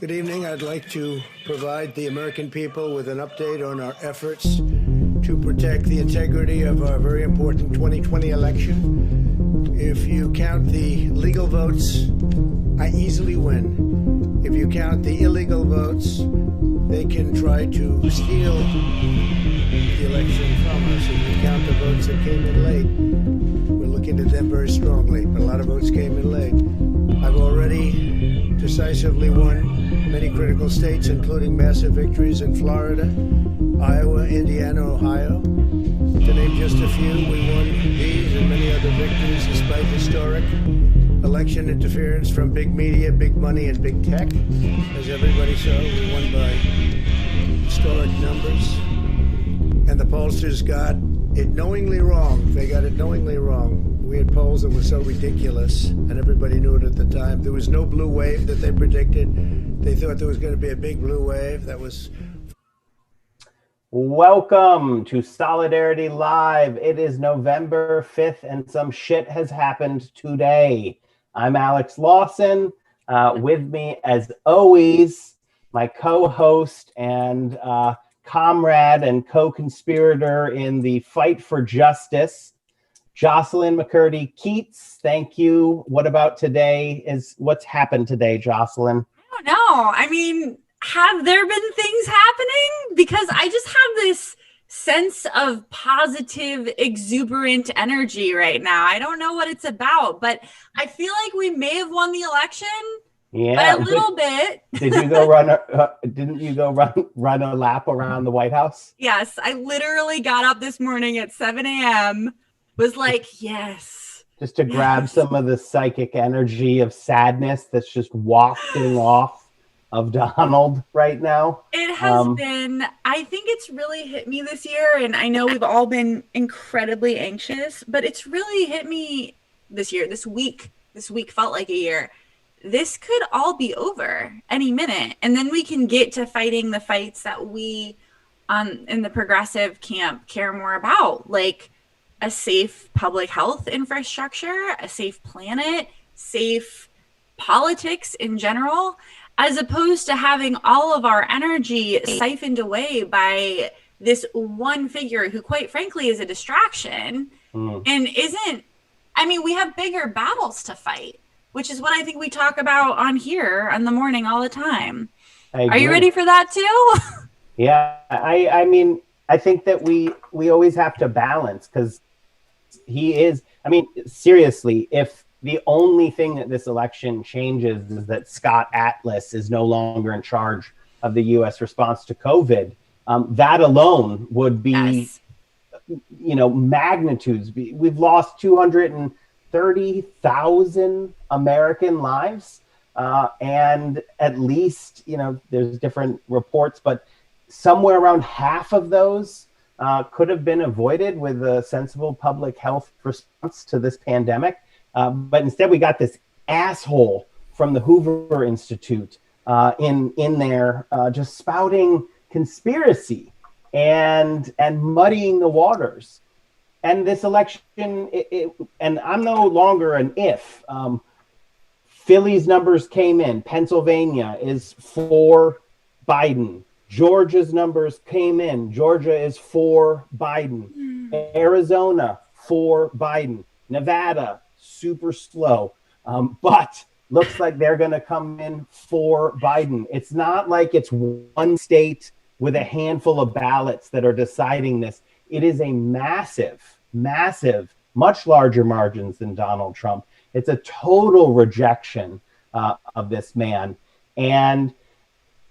Good evening. I'd like to provide the American people with an update on our efforts to protect the integrity of our very important 2020 election. If you count the legal votes, I easily win. If you count the illegal votes, they can try to steal the election from us. If you count the votes that came in late, we're looking at them very strongly, but a lot of votes came in late. I've already decisively won many critical states, including massive victories in Florida, Iowa, Indiana, Ohio. To name just a few, we won these and many other victories despite historic election interference from big media, big money, and big tech. As everybody saw, we won by historic numbers. And the pollsters got it knowingly wrong. They got it knowingly wrong. We had polls that were so ridiculous, and everybody knew it at the time. There was no blue wave that they predicted. They thought there was going to be a big blue wave. That was... Welcome to Solidarity Live. It is November 5th, and some shit has happened today. I'm Alex Lawson. With me, as always, my co-host and comrade and co-conspirator in the fight for justice, Jocelyn Macurdy Keatts. Thank you. What about today? What's happened today, Jocelyn? I don't know. I mean, have there been things happening? Because I just have this sense of positive, exuberant energy right now. I don't know what it's about, but I feel like we may have won the election. Yeah, by a little bit. Did you go run? Didn't you go run a lap around the White House? Yes, I literally got up this morning at 7 a.m. Was like, yes. Just to grab some of the psychic energy of sadness that's just wafting off of Donald right now. It has been, I think it's really hit me this year, and I know we've all been incredibly anxious, but it's really hit me this year, this week. This week felt like a year. This could all be over any minute, and then we can get to fighting the fights that we in the progressive camp care more about, like a safe public health infrastructure, a safe planet, safe politics in general, as opposed to having all of our energy siphoned away by this one figure who, quite frankly, is a distraction and isn't, I mean, we have bigger battles to fight, which is what I think we talk about on here in the morning all the time. Are you ready for that too? Yeah, I mean, I think that we always have to balance, because he is, I mean, seriously, if the only thing that this election changes is that Scott Atlas is no longer in charge of the U.S. response to COVID, that alone would be, yes, magnitudes. We've lost 230,000 American lives, and at least, there's different reports, but somewhere around half of those could have been avoided with a sensible public health response to this pandemic. But instead, we got this asshole from the Hoover Institute in there just spouting conspiracy and muddying the waters. And this election, and I'm no longer an if. Philly's numbers came in. Pennsylvania is for Biden. Georgia's numbers came in. Georgia is for Biden. Arizona for Biden. Nevada, super slow. But looks like they're going to come in for Biden. It's not like it's one state with a handful of ballots that are deciding this. It is a massive, much larger margins than Donald Trump. It's a total rejection of this man. And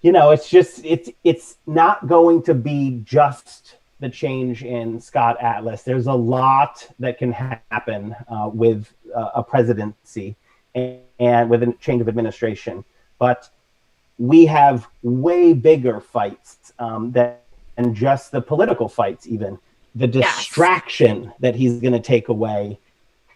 it's not going to be just the change in Scott Atlas. There's a lot that can happen with a presidency and with a change of administration. But we have way bigger fights than just the political fights even. The distraction that he's going to take away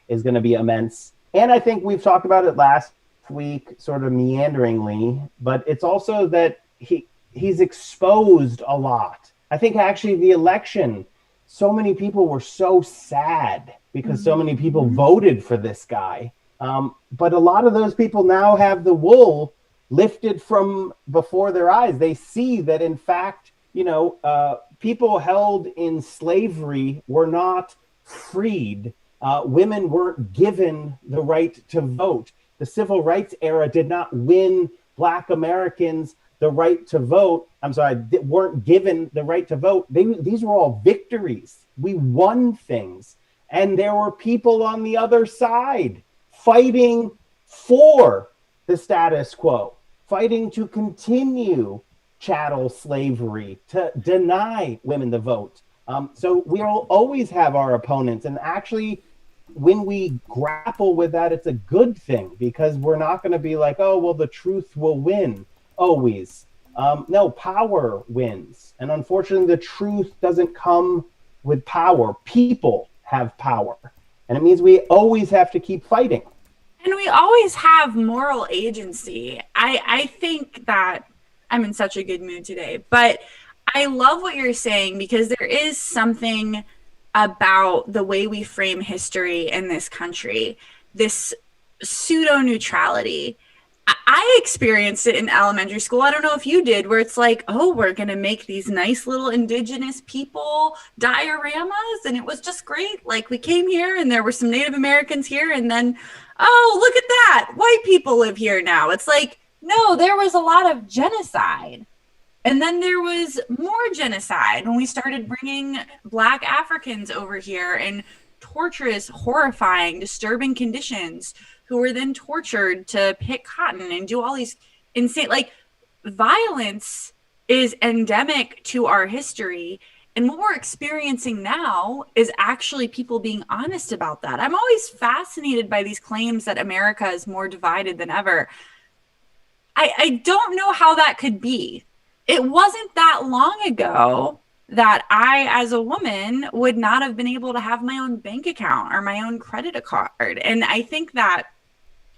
is going to be immense. And I think we've talked about it last week sort of meanderingly, but it's also that he's exposed a lot. I think actually the election, so many people were so sad because so many people voted for this guy. But a lot of those people now have the wool lifted from before their eyes. They see that, in fact, people held in slavery were not freed. Women weren't given the right to vote. The civil rights era did not win Black Americans the right to vote. Weren't given the right to vote. These were all victories. We won things. And there were people on the other side fighting for the status quo, fighting to continue chattel slavery, to deny women the vote. So we'll always have our opponents. And actually, when we grapple with that, it's a good thing, because we're not going to be like, oh, well, the truth will win always. No, power wins. And unfortunately, the truth doesn't come with power. People have power. And it means we always have to keep fighting. And we always have moral agency. I think that I'm in such a good mood today, but I love what you're saying, because there is something about the way we frame history in this country, this pseudo neutrality. I experienced it in elementary school. I don't know if you did, where it's like, oh, we're going to make these nice little indigenous people dioramas. And it was just great. Like, we came here and there were some Native Americans here. And then, oh, look at that. White people live here now. It's like, no, there was a lot of genocide. And then there was more genocide when we started bringing Black Africans over here in torturous, horrifying, disturbing conditions, who were then tortured to pick cotton and do all these insane, like, violence is endemic to our history. And what we're experiencing now is actually people being honest about that. I'm always fascinated by these claims that America is more divided than ever. I don't know how that could be. It wasn't that long ago that I, as a woman, would not have been able to have my own bank account or my own credit card. And I think that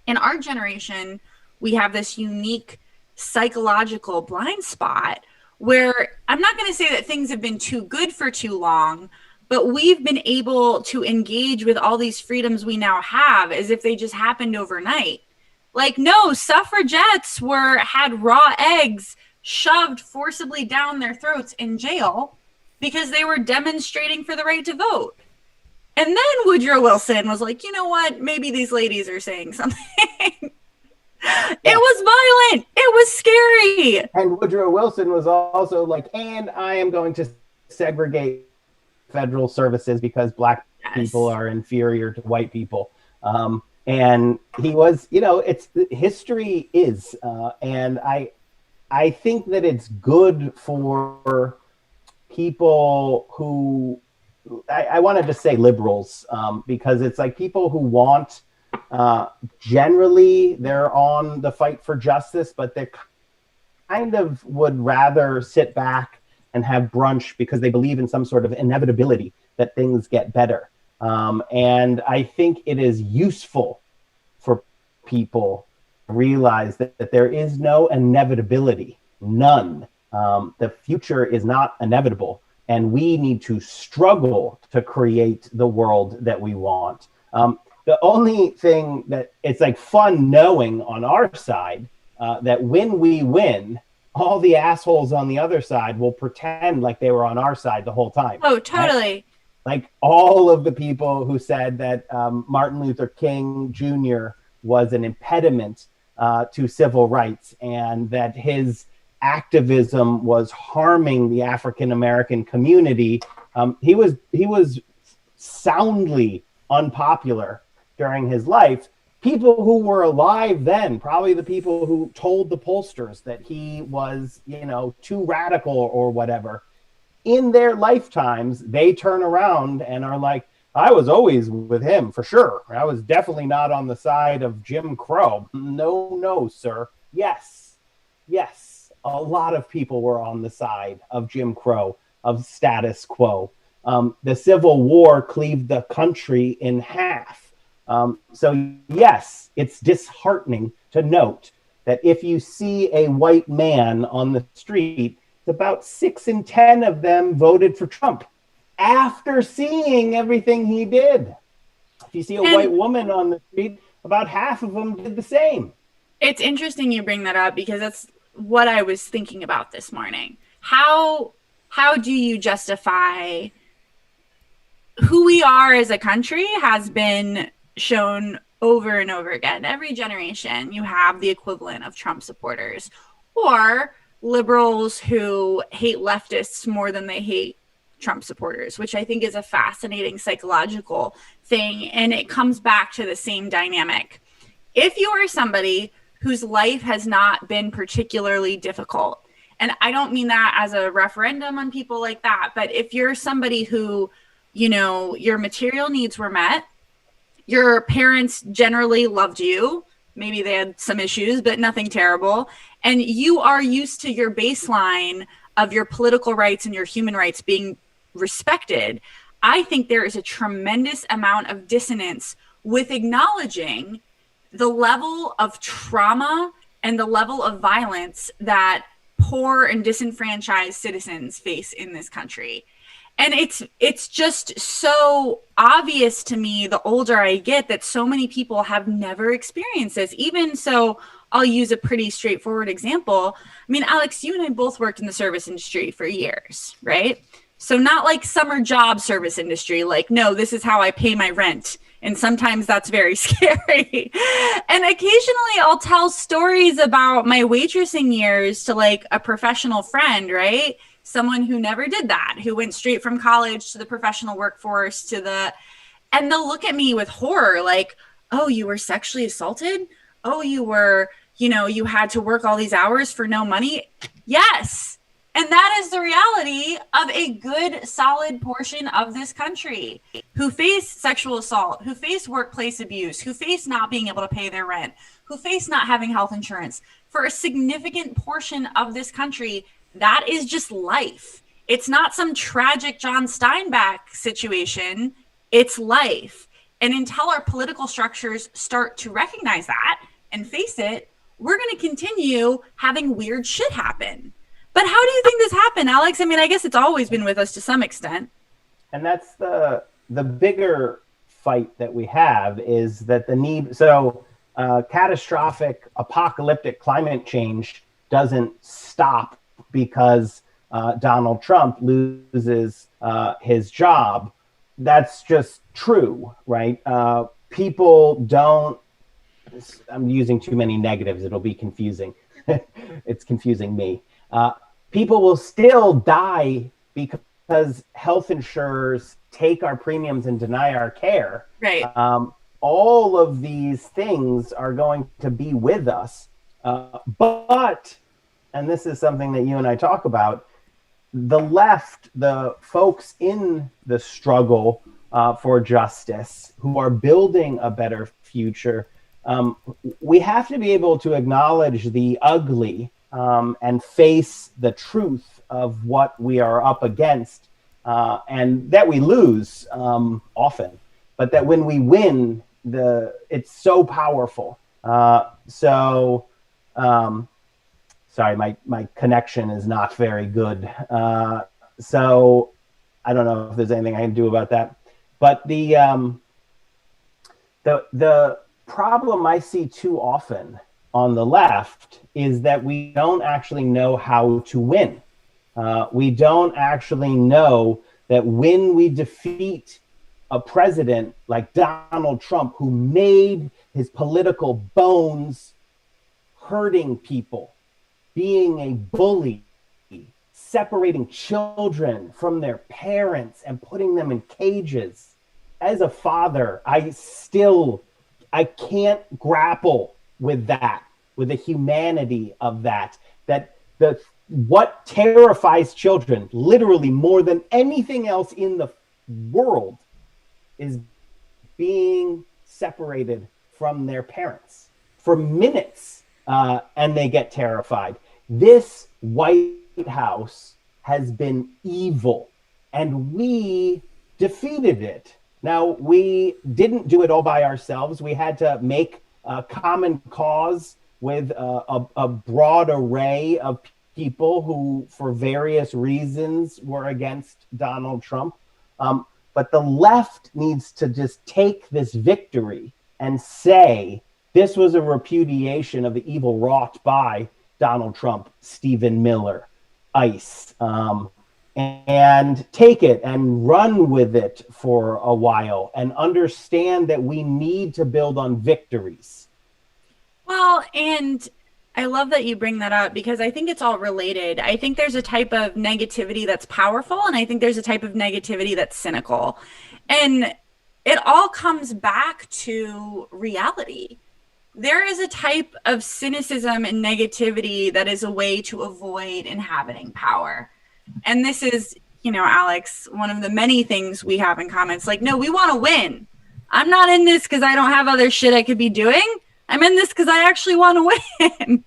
in our generation, we have this unique psychological blind spot where, I'm not going to say that things have been too good for too long, but we've been able to engage with all these freedoms we now have as if they just happened overnight. Like, no, suffragettes had raw eggs shoved forcibly down their throats in jail because they were demonstrating for the right to vote. And then Woodrow Wilson was like, you know what? Maybe these ladies are saying something. It was violent. It was scary. And Woodrow Wilson was also like, and I am going to segregate federal services because Black people are inferior to white people. And he was, history is, and I think that it's good for people who, I wanted to say liberals, because it's like people who want, generally they're on the fight for justice, but they kind of would rather sit back and have brunch because they believe in some sort of inevitability that things get better. And I think it is useful for people to realize that there is no inevitability, none. The future is not inevitable, and we need to struggle to create the world that we want. The only thing that it's like fun knowing on our side that when we win, all the assholes on the other side will pretend like they were on our side the whole time. Oh, totally. Like all of the people who said that Martin Luther King Jr. was an impediment to civil rights and that his activism was harming the African American community. He was soundly unpopular during his life. People who were alive then, probably the people who told the pollsters that he was, too radical or whatever, in their lifetimes, they turn around and are like, I was always with him for sure. I was definitely not on the side of Jim Crow. No, sir. Yes. A lot of people were on the side of Jim Crow, of status quo. The Civil War cleaved the country in half. So yes, it's disheartening to note that if you see a white man on the street, about 6 in 10 of them voted for Trump after seeing everything he did. If you see a white woman on the street, about half of them did the same. It's interesting you bring that up because that's what I was thinking about this morning. How do you justify who we are as a country has been shown over and over again. Every generation, you have the equivalent of Trump supporters or liberals who hate leftists more than they hate Trump supporters, which I think is a fascinating psychological thing. And it comes back to the same dynamic. If you are somebody whose life has not been particularly difficult, and I don't mean that as a referendum on people like that, but if you're somebody who, your material needs were met, your parents generally loved you, maybe they had some issues, but nothing terrible, and you are used to your baseline of your political rights and your human rights being respected, I think there is a tremendous amount of dissonance with acknowledging the level of trauma and the level of violence that poor and disenfranchised citizens face in this country. And it's just so obvious to me the older I get that so many people have never experienced this. Even so, I'll use a pretty straightforward example. I mean, Alex, you and I both worked in the service industry for years, right? So not like summer job service industry, like, no, this is how I pay my rent. And sometimes that's very scary. And occasionally I'll tell stories about my waitressing years to like a professional friend, right? Someone who never did that, who went straight from college to the professional workforce and they'll look at me with horror, like, oh, you were sexually assaulted? Oh, you were, you had to work all these hours for no money? Yes. And that is the reality of a good, solid portion of this country who face sexual assault, who face workplace abuse, who face not being able to pay their rent, who face not having health insurance. For a significant portion of this country, that is just life. It's not some tragic John Steinbeck situation. It's life. And until our political structures start to recognize that and face it, we're going to continue having weird shit happen. But how do you think this happened, Alex? I mean, I guess it's always been with us to some extent. And that's the bigger fight that we have is that the need. So catastrophic, apocalyptic climate change doesn't stop because Donald Trump loses his job. That's just true, right? People don't. I'm using too many negatives. It'll be confusing. It's confusing me. People will still die because health insurers take our premiums and deny our care. Right. All of these things are going to be with us. But, and this is something that you and I talk about, the left, the folks in the struggle for justice who are building a better future, we have to be able to acknowledge the ugly and face the truth of what we are up against, and that we lose often, but that when we win, it's so powerful. Sorry, my connection is not very good. So I don't know if there's anything I can do about that. But the problem I see too often on the left is that we don't actually know how to win. We don't actually know that when we defeat a president like Donald Trump, who made his political bones hurting people, being a bully, separating children from their parents and putting them in cages. As a father, I can't grapple with that, with the humanity of that what terrifies children literally more than anything else in the world is being separated from their parents for minutes, and they get terrified. This White House has been evil, and we defeated it. Now, we didn't do it all by ourselves. We had to make a common cause with a broad array of people who, for various reasons, were against Donald Trump. But the left needs to just take this victory and say, This was a repudiation of the evil wrought by Donald Trump, Stephen Miller, ICE, and take it and run with it for a while and understand that we need to build on victories. Well, and I love that you bring that up because I think it's all related. I think there's a type of negativity that's powerful, and I think there's a type of negativity that's cynical. And it all comes back to reality. There is a type of cynicism and negativity that is a way to avoid inhabiting power. And this is, Alex, one of the many things we have in common. It's like, no, we want to win. I'm not in this because I don't have other shit I could be doing. I'm in this because I actually want to win.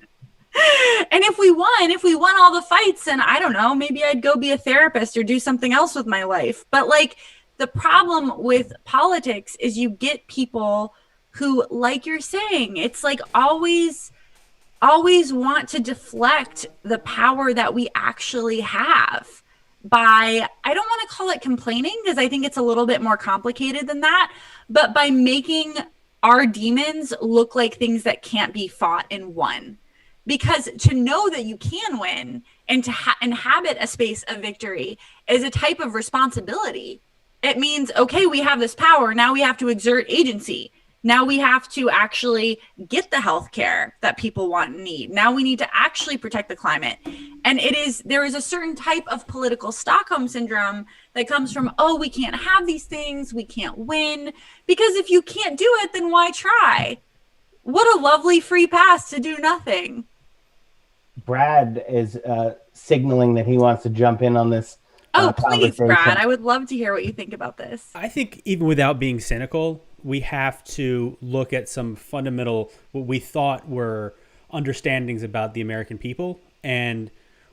And if we won all the fights, and I don't know, maybe I'd go be a therapist or do something else with my life. But like, the problem with politics is you get people who, like you're saying, it's like always want to deflect the power that we actually have by, I don't want to call it complaining because I think it's a little bit more complicated than that, but by making our demons look like things that can't be fought and won. Because to know that you can win and to inhabit a space of victory is a type of responsibility. It means, okay, we have this power. Now we have to exert agency. Now we have to actually get the health care that people want and need. Now we need to actually protect the climate. And there is a certain type of political Stockholm syndrome that comes from, oh, we can't have these things. We can't win. Because if you can't do it, then why try? What a lovely free pass to do nothing. Brad is signaling that he wants to jump in on this. Oh, please, Brad. I would love to hear what you think about this. I think even without being cynical, we have to look at some fundamental, what we thought were understandings about the American people, and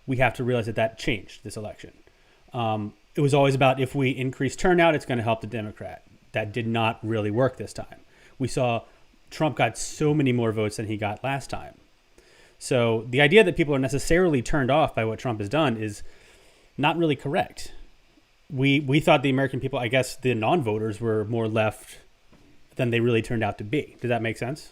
we have to realize that changed this election. It was always about if we increase turnout, it's going to help the Democrat. That did not really work this time. We saw Trump got so many more votes than he got last time. So the idea that people are necessarily turned off by what Trump has done is not really correct. We thought the American people, I guess the non-voters, were more left than they really turned out to be. Does that make sense?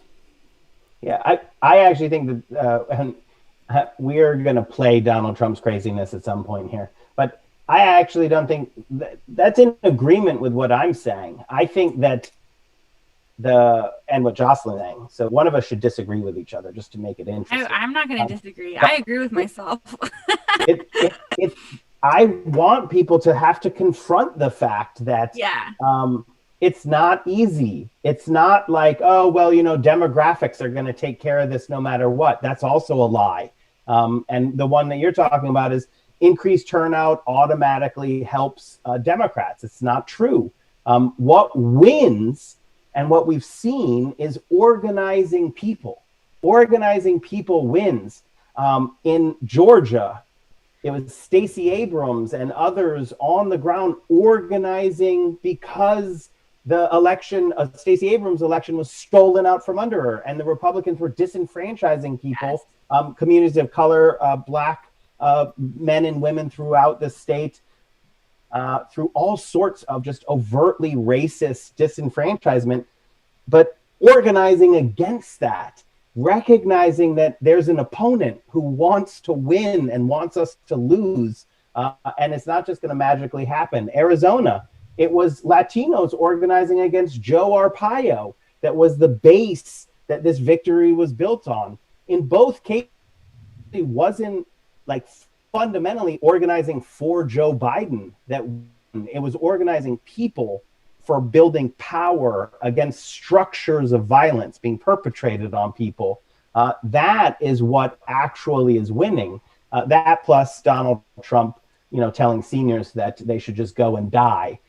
Yeah, I actually think that we're going to play Donald Trump's craziness at some point here. But I actually don't think that's in agreement with what I'm saying. I think that and what Jocelyn saying. So one of us should disagree with each other just to make it interesting. I'm not going to disagree. I agree with myself. I want people to have to confront the fact that it's not easy. It's not like, oh, well, demographics are going to take care of this no matter what. That's also a lie. And the one that you're talking about is increased turnout automatically helps Democrats. It's not true. What wins and what we've seen is organizing people. Organizing people wins. In Georgia, it was Stacey Abrams and others on the ground organizing because the election, Stacey Abrams' election, was stolen out from under her, and the Republicans were disenfranchising people, communities of color, Black men and women throughout the state, through all sorts of just overtly racist disenfranchisement, but organizing against that, recognizing that there's an opponent who wants to win and wants us to lose, and it's not just going to magically happen. Arizona, it was Latinos organizing against Joe Arpaio that was the base that this victory was built on. In both cases, it wasn't like fundamentally organizing for Joe Biden. That it was organizing people for building power against structures of violence being perpetrated on people. That is what actually is winning. That plus Donald Trump, telling seniors that they should just go and die.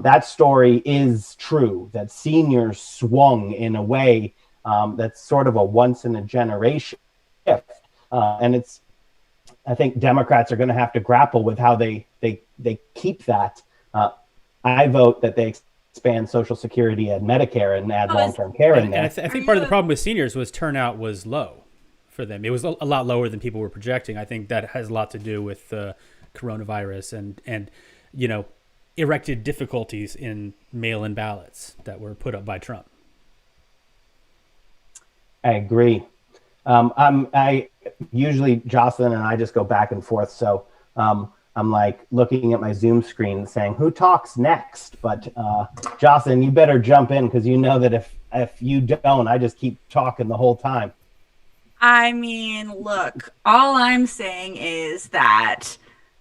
That story is true, that seniors swung in a way that's sort of a once in a generation shift. And I think Democrats are going to have to grapple with how they keep that. I vote that they expand Social Security and Medicare and add long-term care in there. And I think part of the problem with seniors was turnout was low for them. It was a lot lower than people were projecting. I think that has a lot to do with coronavirus and erected difficulties in mail-in ballots that were put up by Trump. I agree. I usually Jocelyn and I just go back and forth. So I'm like looking at my Zoom screen saying, who talks next? But Jocelyn, you better jump in because you know that if you don't, I just keep talking the whole time. I mean, look, all I'm saying is that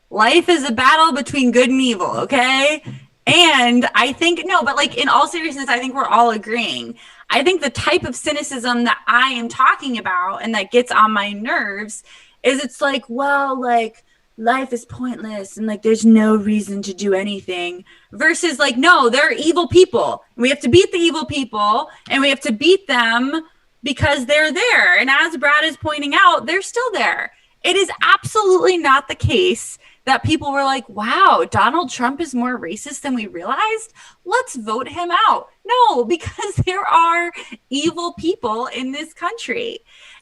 life is a battle between good and evil, okay? And I think, no, but like in all seriousness, I think we're all agreeing. I think the type of cynicism that I am talking about and that gets on my nerves is it's like, well, like life is pointless and like there's no reason to do anything versus like, no, they're evil people. We have to beat the evil people and we have to beat them because they're there. And as Brad is pointing out, they're still there. It is absolutely not the case that people were like, wow, Donald Trump is more racist than we realized. Let's vote him out. No, because there are evil people in this country.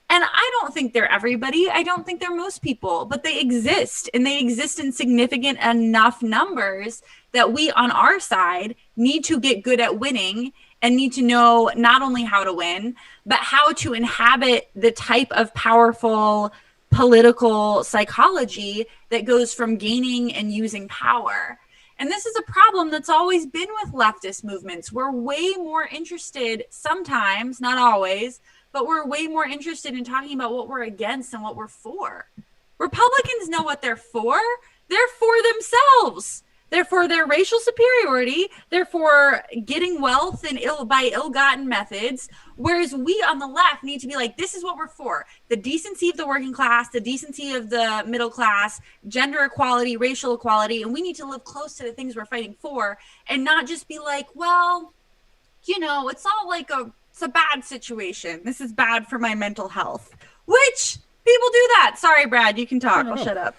And I don't think they're everybody. I don't think they're most people, but they exist, and they exist in significant enough numbers that we on our side need to get good at winning and need to know not only how to win, but how to inhabit the type of powerful political psychology that goes from gaining and using power. And this is a problem that's always been with leftist movements. We're way more interested sometimes, not always, but we're way more interested in talking about what we're against than what we're for. Republicans know what they're for. They're for themselves. They're for their racial superiority. They're for getting wealth and by ill-gotten methods. Whereas we on the left need to be like, this is what we're for. The decency of the working class, the decency of the middle class, gender equality, racial equality. And we need to live close to the things we're fighting for and not just be like, well, you know, it's all like it's a bad situation. This is bad for my mental health, which people do that. Sorry, Brad, you can talk. I'll shut up.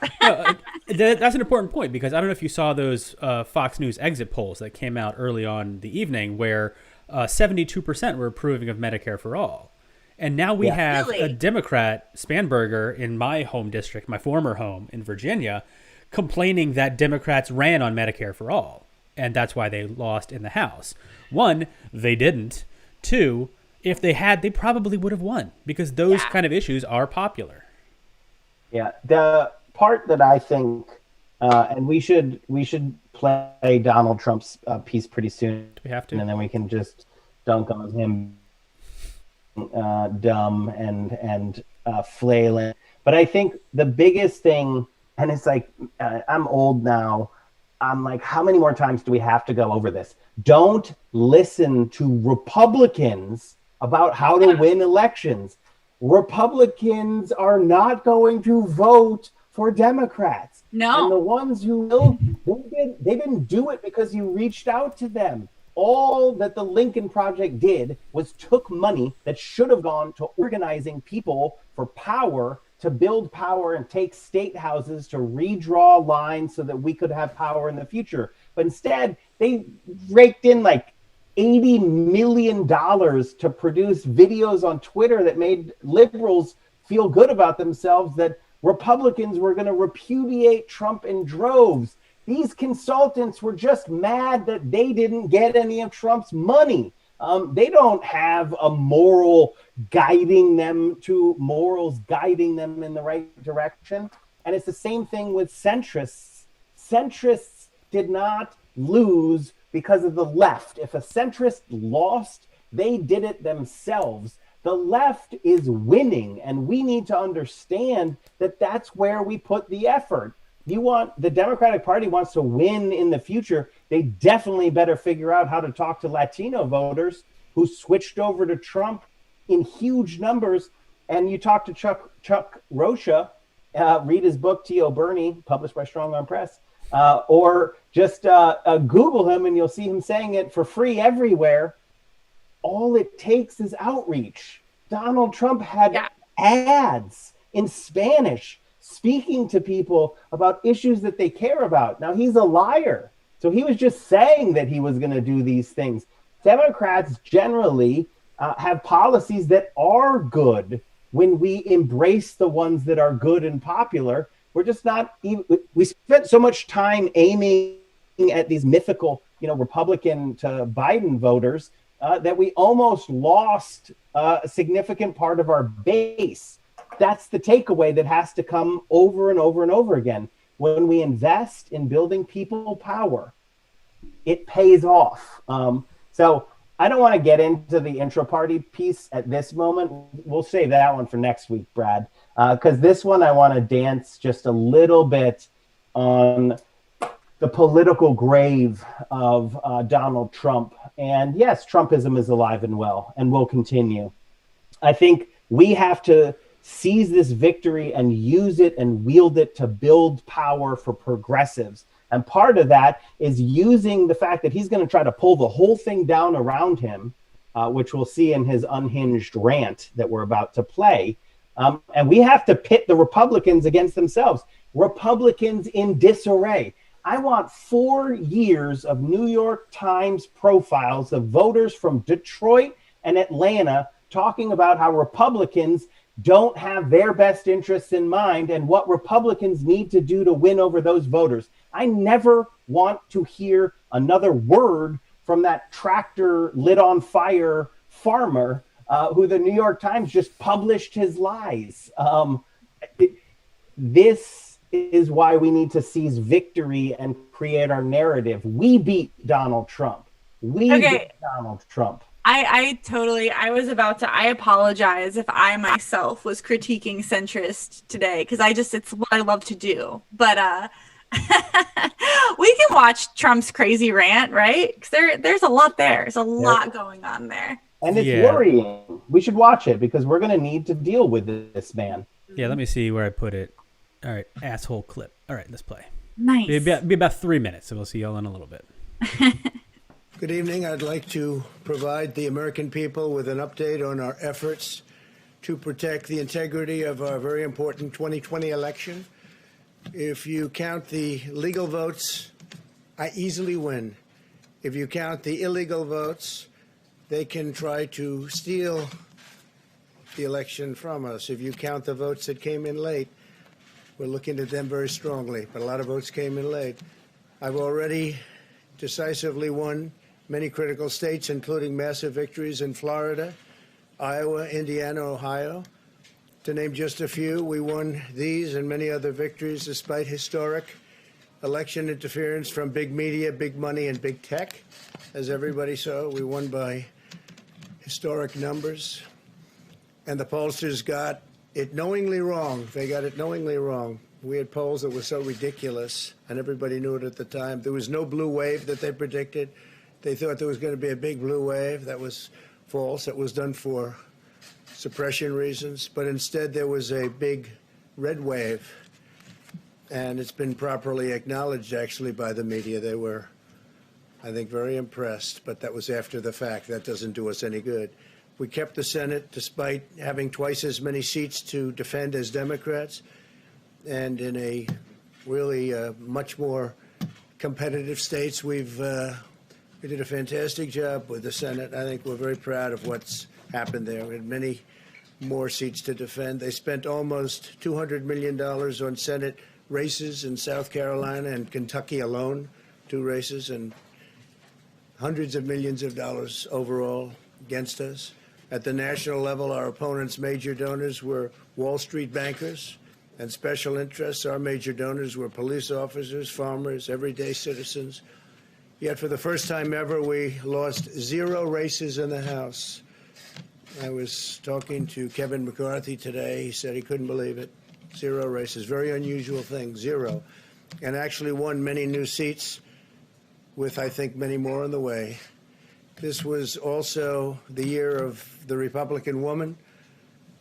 That's an important point because I don't know if you saw those Fox News exit polls that came out early on the evening where 72% were approving of Medicare for all. And now we have a Democrat, Spanberger, in my home district, my former home in Virginia, complaining that Democrats ran on Medicare for all. And that's why they lost in the House. One, they didn't. Two, if they had, they probably would have won because those kind of issues are popular. Yeah, the part that I think, and we should play Donald Trump's piece pretty soon. Do we have to? And then we can just dunk on him, dumb and flailing. But I think the biggest thing, and it's like I'm old now. I'm like, how many more times do we have to go over this? Don't listen to Republicans about how to win elections. Republicans are not going to vote for Democrats. No. And the ones who will, they didn't do it because you reached out to them. All that the Lincoln Project did was took money that should have gone to organizing people for power, to build power and take state houses, to redraw lines so that we could have power in the future. But instead, they raked in like $80 million to produce videos on Twitter that made liberals feel good about themselves, that Republicans were going to repudiate Trump in droves. These consultants were just mad that they didn't get any of Trump's money. They don't have a morals guiding them in the right direction. And it's the same thing with centrists. Centrists did not lose because of the left. If a centrist lost, they did it themselves. The left is winning, and we need to understand that that's where we put the effort. The Democratic Party wants to win in the future. They definitely better figure out how to talk to Latino voters who switched over to Trump in huge numbers. And you talk to Chuck Rocha, read his book, T.O. Bernie, published by Strong Arm Press, or just Google him and you'll see him saying it for free everywhere. All it takes is outreach. Donald Trump had ads in Spanish speaking to people about issues that they care about. Now, he's a liar. So he was just saying that he was going to do these things. Democrats generally have policies that are good when we embrace the ones that are good and popular. We're just not even, we spent so much time aiming at these mythical, Republican to Biden voters that we almost lost a significant part of our base. That's the takeaway that has to come over and over and over again. When we invest in building people power, it pays off. So I don't want to get into the intra-party piece at this moment. We'll save that one for next week, Brad, because this one I want to dance just a little bit on the political grave of Donald Trump. And yes, Trumpism is alive and well and will continue. I think we have to seize this victory and use it and wield it to build power for progressives. And part of that is using the fact that he's going to try to pull the whole thing down around him, which we'll see in his unhinged rant that we're about to play. And we have to pit the Republicans against themselves. Republicans in disarray. I want 4 years of New York Times profiles of voters from Detroit and Atlanta talking about how Republicans don't have their best interests in mind and what Republicans need to do to win over those voters. I never want to hear another word from that tractor lit on fire farmer who the New York Times just published his lies. This is why we need to seize victory and create our narrative. We beat Donald Trump. We beat Donald Trump. I apologize if I myself was critiquing centrist today, because it's what I love to do. But we can watch Trump's crazy rant, right? Because there's a lot there. There's a lot going on there. And it's worrying. We should watch it because we're going to need to deal with this man. Yeah, let me see where I put it. All right, asshole clip. All right, let's play. Nice. Be about 3 minutes, so we'll see y'all in a little bit. Good evening. I'd like to provide the American people with an update on our efforts to protect the integrity of our very important 2020 election. If you count the legal votes, I easily win. If you count the illegal votes, they can try to steal the election from us. If you count the votes that came in late, we're looking at them very strongly, but a lot of votes came in late. I've already decisively won many critical states, including massive victories in Florida, Iowa, Indiana, Ohio. To name just a few, we won these and many other victories despite historic election interference from big media, big money, and big tech. As everybody saw, we won by historic numbers. And the pollsters got it knowingly wrong. They got it knowingly wrong. We had polls that were so ridiculous, and everybody knew it at the time. There was no blue wave that they predicted. They thought there was going to be a big blue wave. That was false. It was done for suppression reasons. But instead, there was a big red wave. And it's been properly acknowledged, actually, by the media. They were, I think, very impressed. But that was after the fact. That doesn't do us any good. We kept the Senate despite having twice as many seats to defend as Democrats. And in a really much more competitive states, we did a fantastic job with the Senate. I think we're very proud of what's happened there. We had many more seats to defend. They spent almost $200 million on Senate races in South Carolina and Kentucky alone, 2 races, and hundreds of millions of dollars overall against us. At the national level, our opponents' major donors were Wall Street bankers and special interests. Our major donors were police officers, farmers, everyday citizens. Yet for the first time ever, we lost 0 races in the House. I was talking to Kevin McCarthy today. He said he couldn't believe it. 0 races. Very unusual thing, 0. And actually won many new seats with, I think, many more on the way. This was also the year of the Republican woman.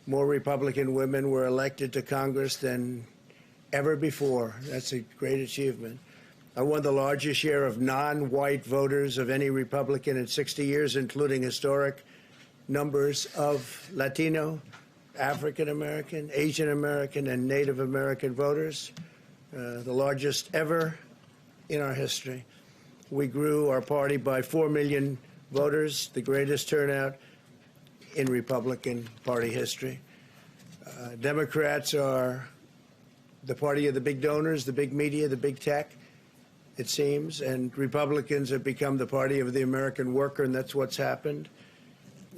More Republican women were elected to Congress than ever before. That's a great achievement. I won the largest share of non-white voters of any Republican in 60 years, including historic numbers of Latino, African American, Asian American, and Native American voters, the largest ever in our history. We grew our party by 4 million voters, the greatest turnout in Republican Party history. Democrats are the party of the big donors, the big media, the big tech. it seems, and Republicans have become the party of the American worker, and that's what's happened.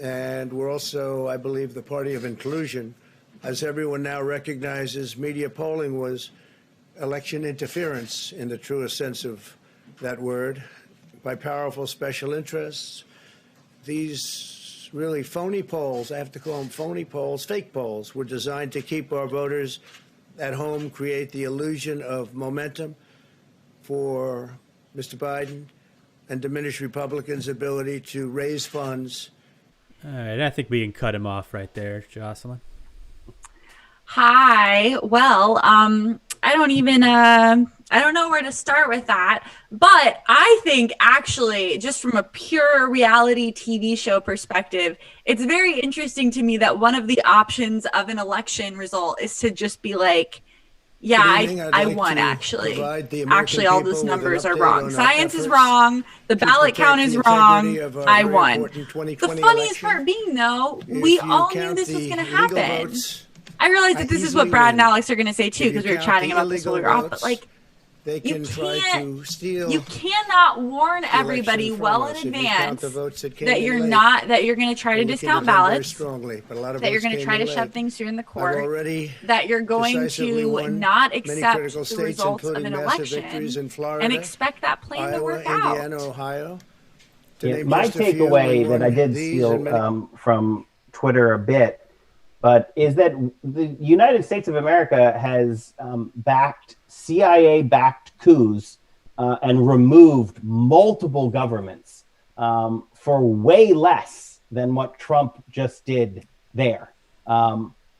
And we're also, I believe, the party of inclusion. As everyone now recognizes, media polling was election interference in the truest sense of that word by powerful special interests. These really phony polls, I have to call them phony polls, fake polls, were designed to keep our voters at home, create the illusion of momentum for Mr. Biden, and diminish Republicans' ability to raise funds. All right, I think we can cut him off right there, Jocelyn. Hi. Well, I don't know where to start with that, but I think actually, just from a pure reality TV show perspective, it's very interesting to me that one of the options of an election result is to just be like, yeah, I won actually. Actually, all those numbers are wrong. Science is wrong. The ballot count is wrong. I won. The funniest part being, though, we all knew this was going to happen. I realize that this is what Brad and Alex are going to say too, because we were chatting about this while we were off. But like, you cannot warn everybody well in advance that you're going to try to discount ballots, that you're going to try to shove things through in the court, that you're going to not accept the results of an election and expect that plan to work out. Yeah, my takeaway that I did steal from Twitter a bit, but is that the United States of America has backed CIA-backed coups and removed multiple governments for way less than what Trump just did there.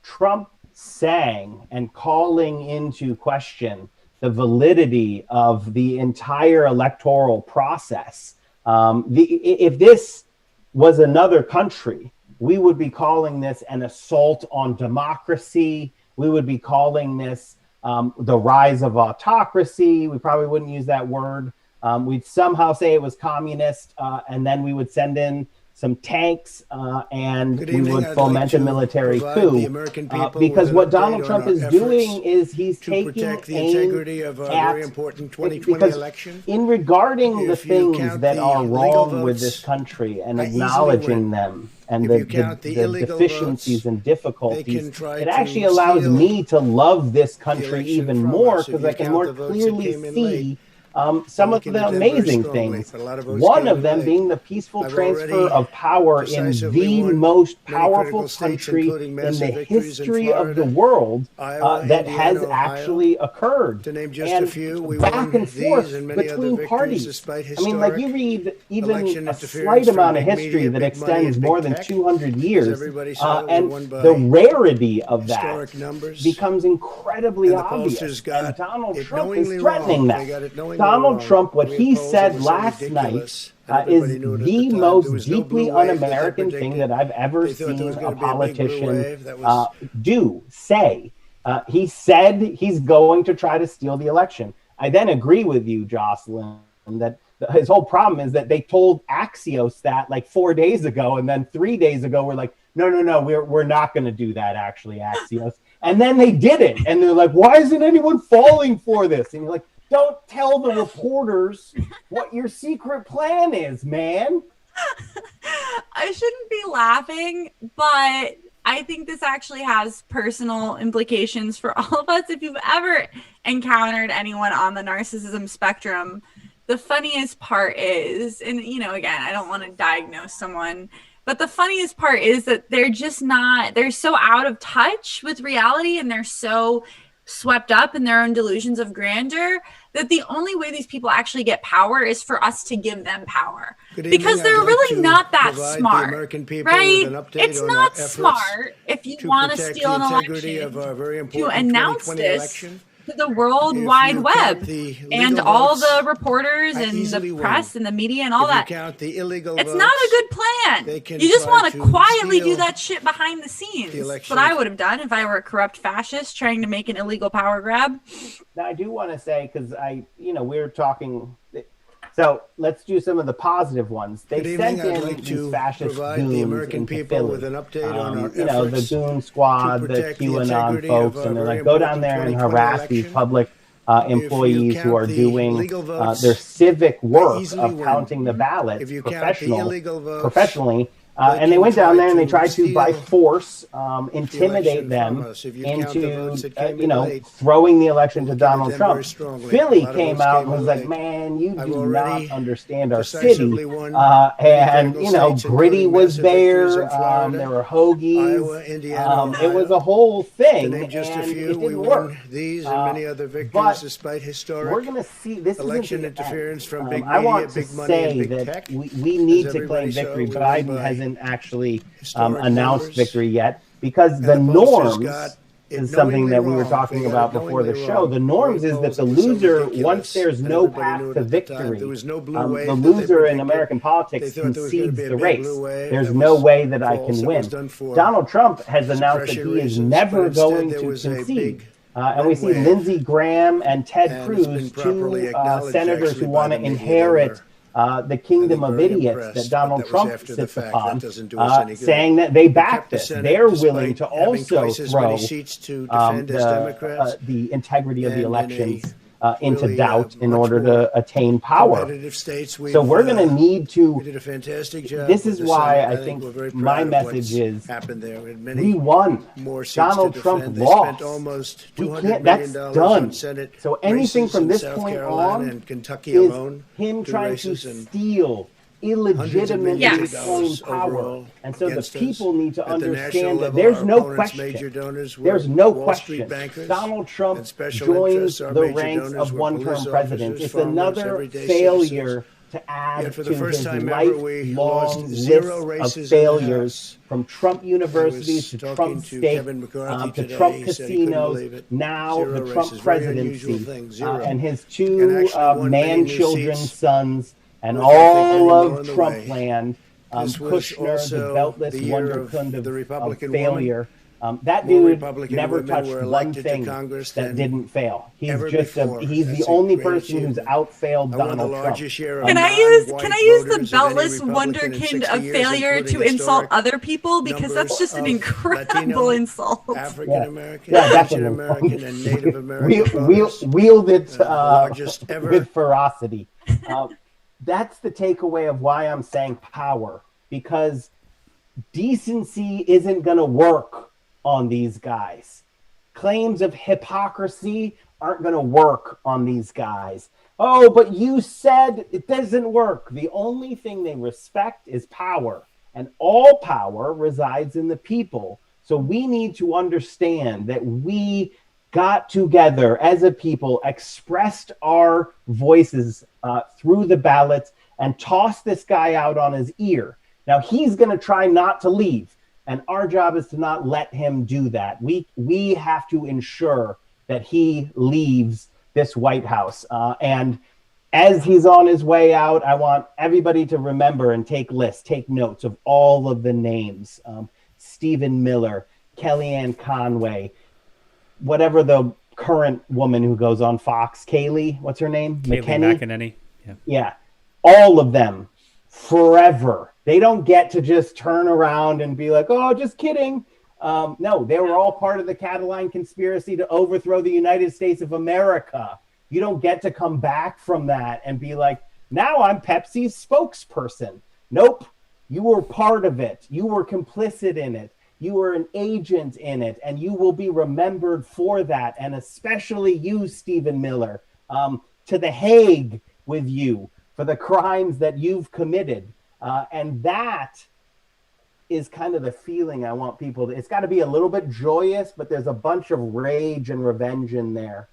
Trump saying and calling into question the validity of the entire electoral process. If this was another country, we would be calling this an assault on democracy. We would be calling this the rise of autocracy. We probably wouldn't use that word. We'd somehow say it was communist, and then we would send in some tanks and we would foment a military coup. Because what Donald Trump is doing is he's taking aim at, because in regarding the things that are wrong with this country and acknowledging them and the deficiencies and difficulties, it actually allows me to love this country even more, because I can more clearly see some of the amazing things. One of them being the peaceful transfer of power in the most powerful country in the history of the world that has actually occurred. And back and forth between parties. I mean, like, you read even a slight amount of history that extends more than 200 years, and the rarity of that becomes incredibly obvious. And Donald Trump is threatening that. Donald Trump, what he said last night is the most deeply un-American thing that I've ever seen a politician say. He said he's going to try to steal the election. I then agree with you, Jocelyn, that his whole problem is that they told Axios that like 4 days ago, and then 3 days ago we're like, no, we're not going to do that, actually, Axios. And then they did it, and they're like, why isn't anyone falling for this? And you're like, don't tell the reporters what your secret plan is, man. I shouldn't be laughing, but I think this actually has personal implications for all of us. If you've ever encountered anyone on the narcissism spectrum, the funniest part is, and again, I don't want to diagnose someone, but the funniest part is that they're so out of touch with reality, and they're so swept up in their own delusions of grandeur that the only way these people actually get power is for us to give them power, because they're really not that smart, right? It's not smart if you want to steal an election to announce this to the World Wide Web and all the reporers and the press and the media and all that. It's not a good plan. You just want to quietly do that shit behind the scenes. That's what I would have done if I were a corrupt fascist trying to make an illegal power grab. Now, I do want to say, because we're talking. So let's do some of the positive ones. They sent in these fascist goons the American people Philly. With an update on our the Goon Squad, the QAnon folks, and they're like, go down there and harass these public employees who are the doing legal votes, their civic work easily of win. counting the ballots If you count the illegal votes, professionally. they And they can went down try there and they to tried to, by steal force, the intimidate election them from us. If you count the votes into, that came in late, throwing the election to look at Donald them Trump. very strongly. A Philly lot of came votes out came and was in like, late. man, you I've do already not understand our decisively city. won And, critical states, Gritty including was massive victories there. in Florida, There were Hoagies. Iowa, Indiana, It was Ohio. a whole To thing, name just a and few, it we didn't won work. these and many other victories But despite we're historic going to see, this election isn't the interference end. from big I media, want to big money, and say big that tech. we need As to claim everybody saw, victory. we won Biden by hasn't actually historic announced numbers. victory yet, because And the the pollsters norms got it is something knowingly that we were wrong. talking They got about it before the knowingly show. wrong. The norms Great is that polls the that were so loser, once ridiculous, there's and no everybody path knew it to at the time. victory, There was no blue wave the that they loser in predicted. American politics They thought there was going to concedes be a the big race. blue wave. There's That no was way that I false. can It win. was done for Donald Trump has announced that suppression he is reasons, never but instead going there to was a concede. big And we red see wave. Lindsey Graham and Ted And it's Cruz, been properly two acknowledged, senators actually, who by want the to media. They inherit were, the kingdom I think, of very idiots impressed, that but Donald that was Trump after the sits fact. upon, That doesn't do us any good. saying that they We backed kept the this. Senate They're willing despite to having also twice as many throw seats to defend as Democrats. the integrity of the And in a elections into really, doubt in much order more to attain power. competitive states. So we're going to need to. We did a fantastic job. This with is the why Senate. I think we're very my proud of message what's is happened there. We had we many won. more seats Donald to Trump defend. They lost. spent almost We $200 can't. million That's done. on Senate So anything races from in this South point Carolina on and Kentucky is alone. him two trying to races and steal illegitimate millions of claim dollars power. overall And so the against us. people need to At the national understand that level, there's our no opponents' major question. donors were There's no Wall Street question. bankers Donald Trump and special joins interests. Our the major ranks donors of were one-term police presidents. officers, It's farmers, another everyday failure citizens. to add Yet for to the first his time ever, we lifelong lost 0 list races of in the failures House. from Trump universities to talking Trump to state Kevin McCarthy to today. Trump He said he couldn't casinos, believe it. now 0 the races. Trump Very unusual presidency, thing. 0. and his And two actually won many new man-children seats. sons, and With, I think, many all more on of the Trump way. land. This was Kushner, the also beltless the year of wonderkind the of Republican failure. That More dude Republican never women touched were one elected to thing Congress that than didn't fail. He's ever just before. he's That's the a only great person who's achievement. outfailed I won the Donald Trump. largest share of Can I use non-white the voters of any beltless Republican in wonderkind 60 of years, failure including to insult historic other people? Because that's numbers just an of incredible Latino, insult. African American, Yeah, Asian definitely. American, and Native American voters. Wield it the largest ever. with ferocity. That's the takeaway of why I'm saying power, because decency isn't going to work on these guys. Claims of hypocrisy aren't going to work on these guys. Oh, but you said it doesn't work. The only thing they respect is power, and all power resides in the people. So we need to understand that we got together as a people, expressed our voices through the ballots, and tossed this guy out on his ear. Now he's going to try not to leave, and our job is to not let him do that. We have to ensure that he leaves this White House. And as he's on his way out, I want everybody to remember and take notes of all of the names. Stephen Miller, Kellyanne Conway, whatever the current woman who goes on Fox, Kayleigh, what's her name? McEnany. Yeah. All of them forever. They don't get to just turn around and be like, oh, just kidding. No, they were all part of the Catalan conspiracy to overthrow the United States of America. You don't get to come back from that and be like, now I'm Pepsi's spokesperson. Nope. You were part of it. You were complicit in it. You were an agent in it, and you will be remembered for that. And especially you, Stephen Miller, to The Hague with you for the crimes that you've committed. And that is kind of the feeling I want people to, it's got to be a little bit joyous, but there's a bunch of rage and revenge in there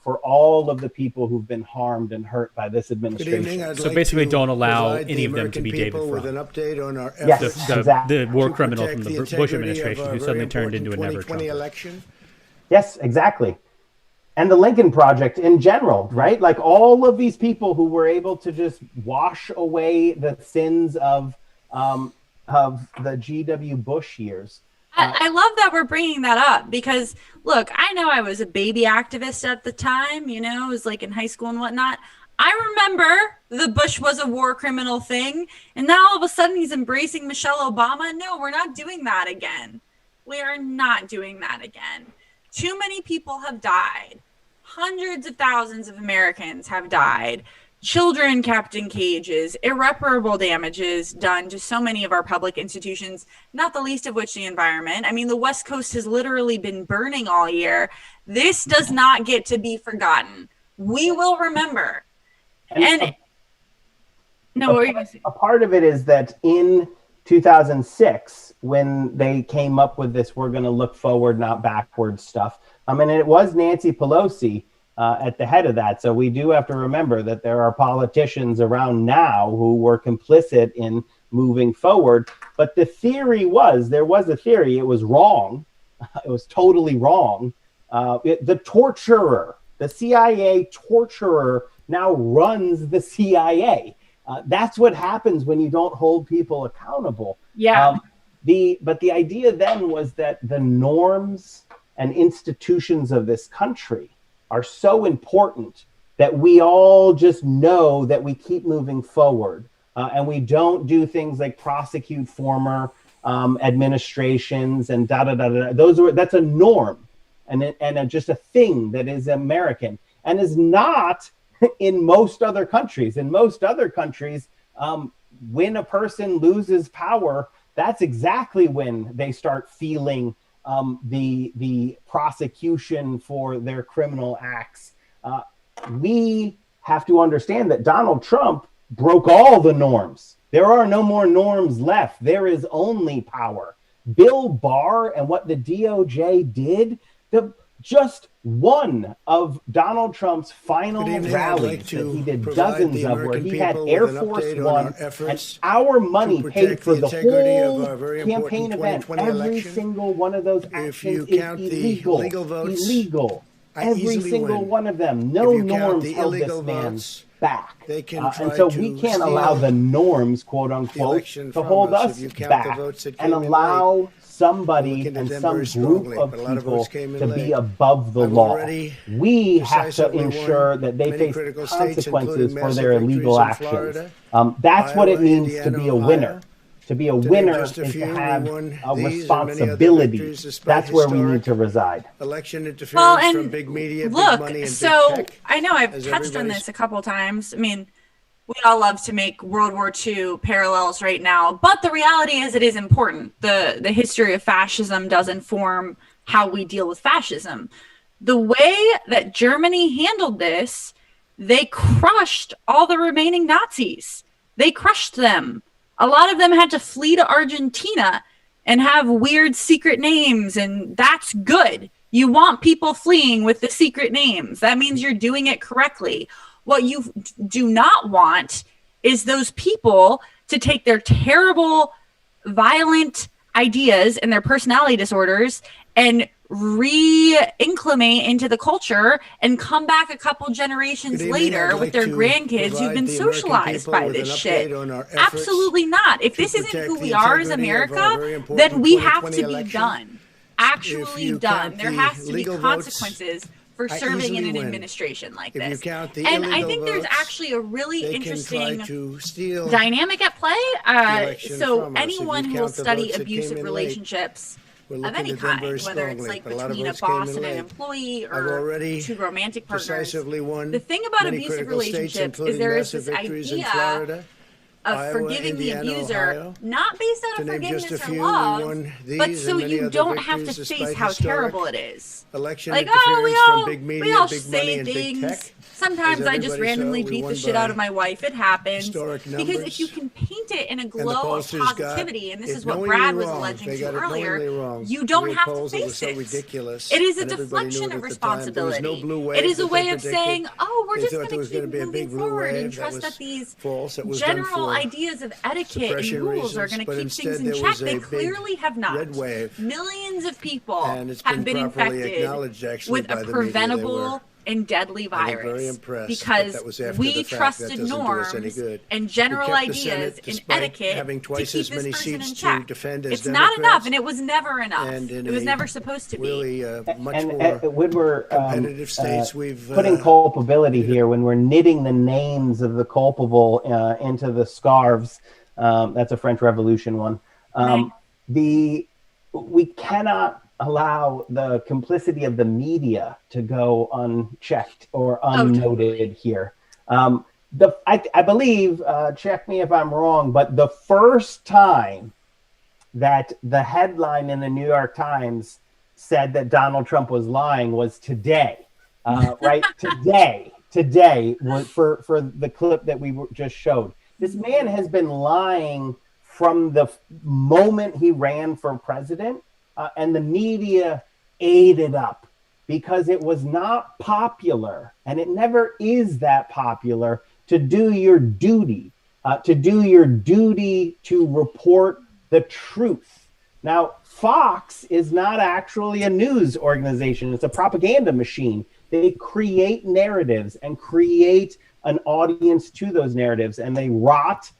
for all of the people who've been harmed and hurt by this administration. Good evening. So basically don't allow any of them to be David with Frum. an update on our Yes, efforts exactly. The war to criminal protect from the the Bush integrity of administration our who suddenly very turned into a important never 2020 Trumper. election. Yes, exactly. And the Lincoln Project in general, right? Like all of these people who were able to just wash away the sins of the G.W. Bush years. I love that we're bringing that up because, look, I know I was a baby activist at the time, you know, it was like in high school and whatnot. I remember the Bush was a war criminal thing, and now all of a sudden he's embracing Michelle Obama. No, we're not doing that again. We are not doing that again. Too many people have died. Hundreds of thousands of Americans have died. Children kept in cages, irreparable damages done to so many of our public institutions, not the least of which the environment. I mean, the West Coast has literally been burning all year. This does not get to be forgotten. We will remember. And no, what were you going to say? A part of it is that in 2006, when they came up with this, we're going to look forward, not backward stuff. I mean, it was Nancy Pelosi at the head of that. So we do have to remember that there are politicians around now who were complicit in moving forward. But the theory was, there was a theory, it was wrong. It was totally wrong. The torturer, the CIA torturer now runs the CIA. That's what happens when you don't hold people accountable. Yeah. But the idea then was that the norms and institutions of this country are so important that we all just know that we keep moving forward, and we don't do things like prosecute former administrations and that's a norm and just a thing that is American and is not in most other countries. In most other countries, when a person loses power, that's exactly when they start feeling the prosecution for their criminal acts. We have to understand that Donald Trump broke all the norms. There are no more norms left. There is only power. Bill Barr and what the DOJ did, just one of Donald Trump's final rallies that he did dozens of, where he had Air Force One and our money paid for the whole campaign event. Every single one of those actions is illegal. Every single one of them. No norms held this man back. And so we can't allow the norms, quote unquote, to hold us back and allow somebody and some group of people to be above the law. We have to ensure that they face consequences for their illegal actions. That's what it means to be a winner. To be a winner is to have a responsibility. That's where we need to reside. Election interference Well, and from big media, look, big money, and so big tech. I know I've touched on this a couple times. I mean, we all love to make World War II parallels right now, but the reality is it is important. The history of fascism does inform how we deal with fascism. The way that Germany handled this, they crushed all the remaining Nazis. They crushed them. A lot of them had to flee to Argentina and have weird secret names, and that's good. You want people fleeing with the secret names. That means you're doing it correctly. What you do not want is those people to take their terrible, violent ideas and their personality disorders and re-inclimate into the culture and come back a couple generations later with their grandkids who've been socialized by this shit. Absolutely not. If this isn't who we are as America, then we have to be done. Actually done. There has to be consequences for serving in an administration like this. And I think there's actually a really interesting dynamic at play. So anyone who will study abusive relationships of any kind, whether it's like between a boss and an employee or two romantic partners, the thing about abusive relationships is there is this idea of forgiving the abuser, not based out of forgiveness or love, but so you don't have to face how terrible it is. Like, oh, we all say things. Sometimes I just randomly beat the shit out of my wife. It happens. Because if you can paint it in a glow of positivity, and this is what Brad was alleging to earlier, you don't have to face it. It is a deflection of responsibility. It is a way of saying, oh, we're just going to keep moving forward and trust that these general ideas of etiquette and rules are going to keep things in check. They clearly have not. Millions of people have been infected with a preventable and deadly virus because we trusted norms and general ideas and etiquette to keep this person in check. It's not enough, and it was never enough. It was never supposed to be. And when we're putting culpability here, when we're knitting the names of the culpable into the scarves, that's a French Revolution one. We cannot allow the complicity of the media to go unchecked or unnoted here. I believe, check me if I'm wrong, but the first time that the headline in the New York Times said that Donald Trump was lying was today, right? Today was for the clip that we just showed. This man has been lying from the moment he ran for president, and the media ate it up because it was not popular, and it never is that popular to do your duty, to report the truth. Now, Fox is not actually a news organization. It's a propaganda machine. They create narratives and create an audience to those narratives, and they rot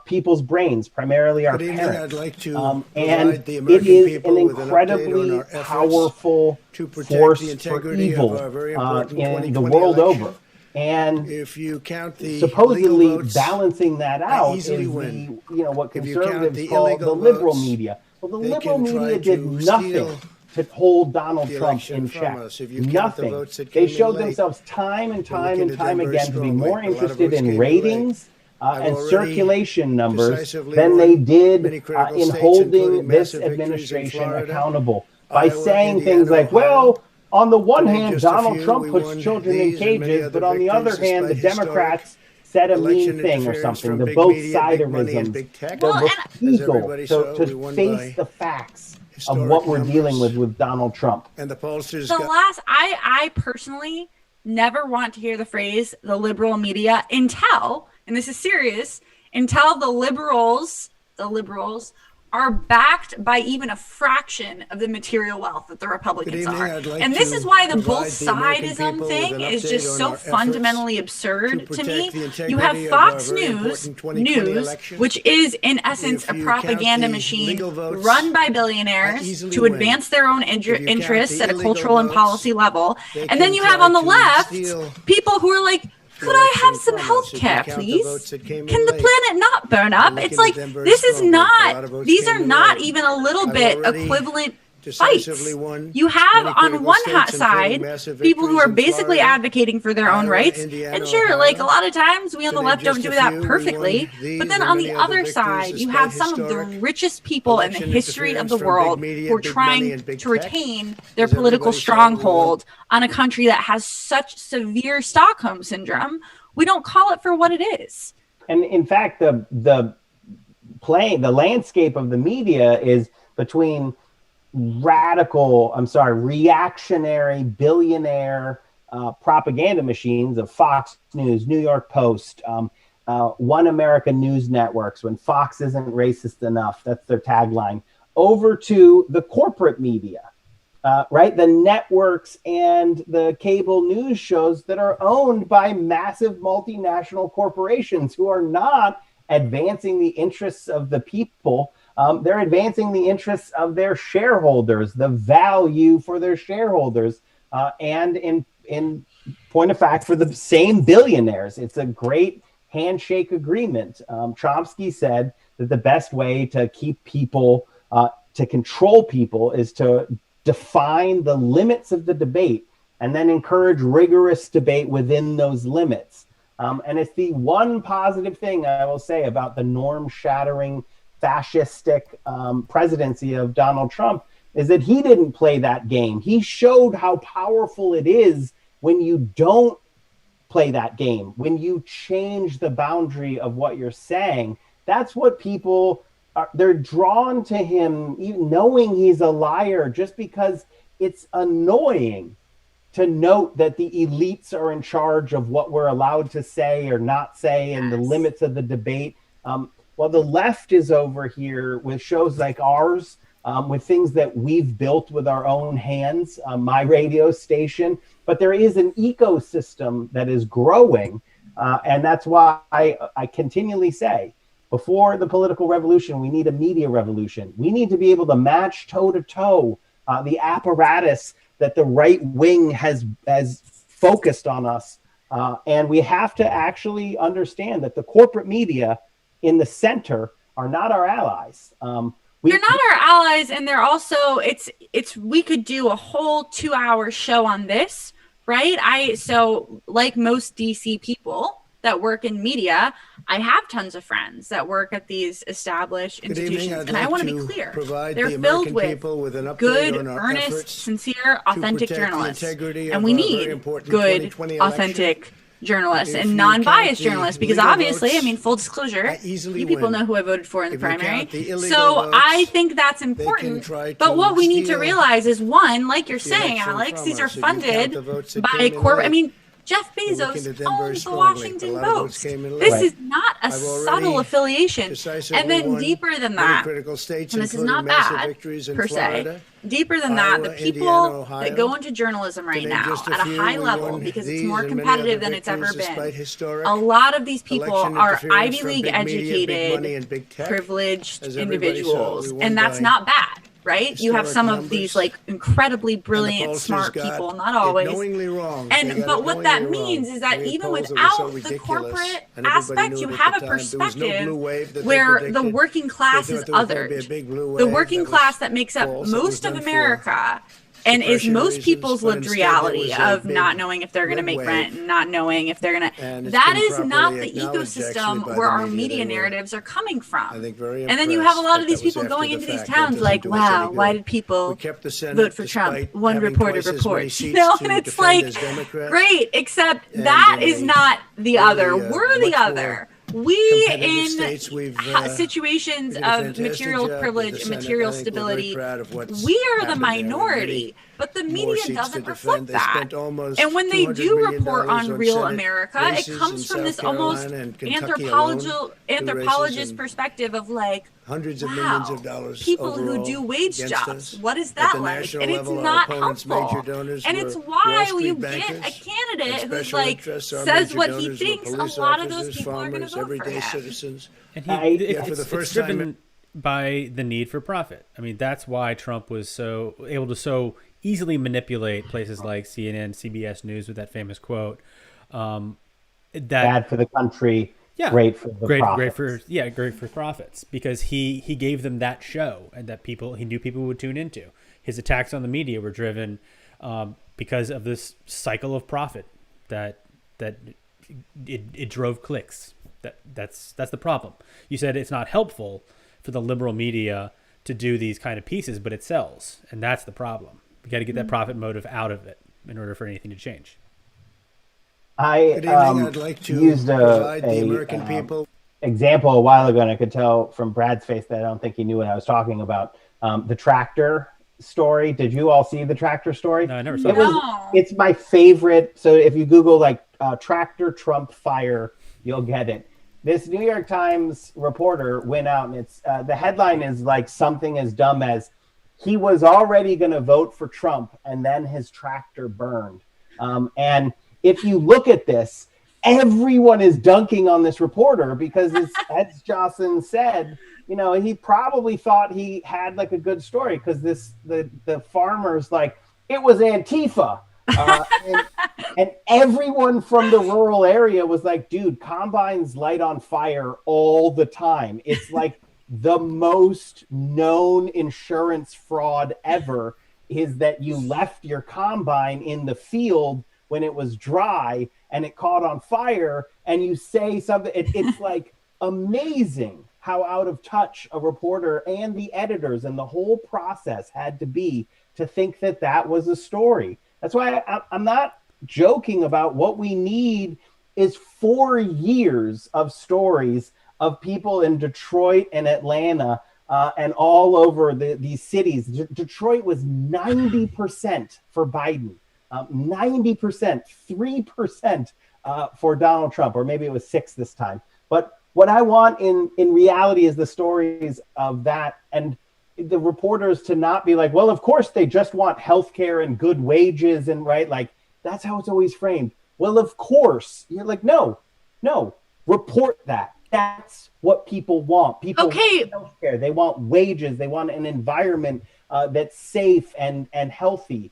people's brains, primarily our parents. I'd like to and provide the American it is people an with an update incredibly on our efforts powerful to protect force the for integrity of evil our very important in the 2020 world election. over. And If you count the supposedly legal votes, balancing that out is easily the, win. what If you count conservatives the call the illegal liberal votes, media. Well, the they liberal can try media did to nothing steal to hold Donald the Trump election in from check. us. If you count the Nothing. votes that They came in showed late, themselves time and they're time looking and at time them very again to be strongly. more A lot of interested votes in came in late. ratings I've and already circulation numbers decisively than won they did many critical in states, holding including this massive victories in administration Florida, accountable by Iowa, saying Indiana, things like, Ohio. well, on the one To name hand, just a Donald few, Trump we puts won children in these and many cages, other but on the other victories hand, the despite historic Democrats said a mean election thing or interference something. from The big both media, big money, and siderisms big tech. the Well, and As refusal everybody saw, we to won face by the facts of historic what we're dealing numbers. with Donald Trump. And the pollsters the got last I personally never want to hear the phrase the liberal media until, and this is serious, until the liberals are backed by even a fraction of the material wealth that the Republicans evening. are. I'd like And this to is why the provide both the American sidism people thing with an is update just on so our efforts fundamentally to absurd to protect me. the integrity You have of Fox our very News important 2020 News, election. which is in essence If a you count propaganda the machine legal votes, run by I billionaires easily to win. advance their own If you count interests the at a illegal cultural and votes, policy level. they And then can you have try on the to left steal people who are like, the could I have election some from health us. If you care, count the please? votes that came in Can the late, planet not burn up? they're It's looking like, at them very this is strongly. A lot not, of votes these came are in not late. even a little I've bit already equivalent decisively fights. won You have many on critical one states, side including massive people who victories are in basically Florida, advocating for their own Iowa, rights. Indiana, And sure, Ohio. like a lot of times we on To the name left don't just do a that few, we perfectly. won these But then and on many the other other victories side, you despite have some of the historic richest people in the election history of interference the from big world media, who are big money, trying and big to tech. retain their As political everybody saw, we won. stronghold on a country that has such severe Stockholm syndrome. We don't call it for what it is. And in fact, the landscape of the media is between reactionary billionaire propaganda machines of Fox News, New York Post, One America News Networks, when Fox isn't racist enough, that's their tagline, over to the corporate media, right? The networks and the cable news shows that are owned by massive multinational corporations who are not advancing the interests of the people. They're advancing the interests of their shareholders, the value for their shareholders, and in point of fact, for the same billionaires. It's a great handshake agreement. Chomsky said that the best way to keep people, to control people, is to define the limits of the debate and then encourage rigorous debate within those limits. And it's the one positive thing I will say about the norm-shattering, fascistic presidency of Donald Trump is that he didn't play that game. He showed how powerful it is when you don't play that game, when you change the boundary of what you're saying. That's what people are, they're drawn to him, even knowing he's a liar, just because it's annoying to note that the elites are in charge of what we're allowed to say or not say and the limits of the debate. While the left is over here with shows like ours, with things that we've built with our own hands, my radio station, but there is an ecosystem that is growing. And that's why I continually say, before the political revolution, we need a media revolution. We need to be able to match toe to toe the apparatus that the right wing has focused on us. And we have to actually understand that the corporate media in the center are not our allies. They're not our allies, and they're also we could do a whole 2-hour show on this, right? So like most DC people that work in media, I have tons of friends that work at these established institutions, and I want to be clear. They're filled with good, earnest, sincere, authentic journalists, and we need good, authentic journalists and non-biased journalists, because obviously, I mean, full disclosure, you people know who I voted for in the primary. So I think that's important. But what we need to realize is, one, like you're saying, Alex, these are funded by corporate. I mean, Jeff Bezos owns the Washington Post. This is not a subtle affiliation. And then deeper than that, and this is not bad per se, deeper than that, the people that go into journalism right now at a high level, because it's more competitive than it's ever been, a lot of these people are Ivy League educated, privileged individuals, and that's not bad. Right? You have some of these like incredibly brilliant, smart people, not always. But what that means is that even without the corporate aspect, you have a perspective where the working class is othered. The working class that makes up most of America and is most people's lived reality of not knowing if they're going to make rent and not knowing if they're going to. That is not the ecosystem where our media narratives are coming from. And then you have a lot of these people going into these towns like, wow, why did people vote for Trump? One reporter reports. You know, and it's like, great, except that is not the other. We're the other. We, in situations of material privilege and material stability, we are the minority, but the media doesn't reflect that. And when they do report on real America, it comes from this almost anthropologist perspective of like, hundreds of wow, millions of dollars people who do wage jobs, what is that like? And it's not helpful. And it's why you get a candidate who's like, says what he thinks, a lot of those people are going to vote for him. Citizens. And it's driven by the need for profit. I mean, that's why Trump was so able to so easily manipulate places like CNN, CBS News with that famous quote. Bad for the country. Yeah, great for the profits. Great for profits, because he gave them that show and that he knew people would tune into. His attacks on the media were driven because of this cycle of profit that it drove clicks. That's the problem. You said it's not helpful for the liberal media to do these kind of pieces, but it sells, and that's the problem. We got to get that profit motive out of it in order for anything to change. I'd like to used example a while ago, and I could tell from Brad's face that I don't think he knew what I was talking about. The tractor story. Did you all see the tractor story? No, I never saw it. It's my favorite. So if you Google like tractor Trump fire, you'll get it. This New York Times reporter went out, and it's the headline is like something as dumb as, he was already going to vote for Trump and then his tractor burned. And if you look at this, everyone is dunking on this reporter because, as Jocelyn said, you know, he probably thought he had like a good story because the farmers like, it was Antifa. And everyone from the rural area was like, dude, combines light on fire all the time. It's like the most known insurance fraud ever is that you left your combine in the field when it was dry and it caught on fire, and you say something. It's like amazing how out of touch a reporter and the editors and the whole process had to be to think that that was a story. That's why I'm not joking about what we need is 4 years of stories of people in Detroit and Atlanta and all over these cities. Detroit was 90% for Biden, 90%, 3% for Donald Trump, or maybe it was 6 this time. But what I want in reality is the stories of that, and the reporters to not be like, well, of course they just want healthcare and good wages, and right, like that's how it's always framed. Well, of course. You're like, no, report that. That's what people want. People want healthcare. They want wages. They want an environment that's safe and healthy.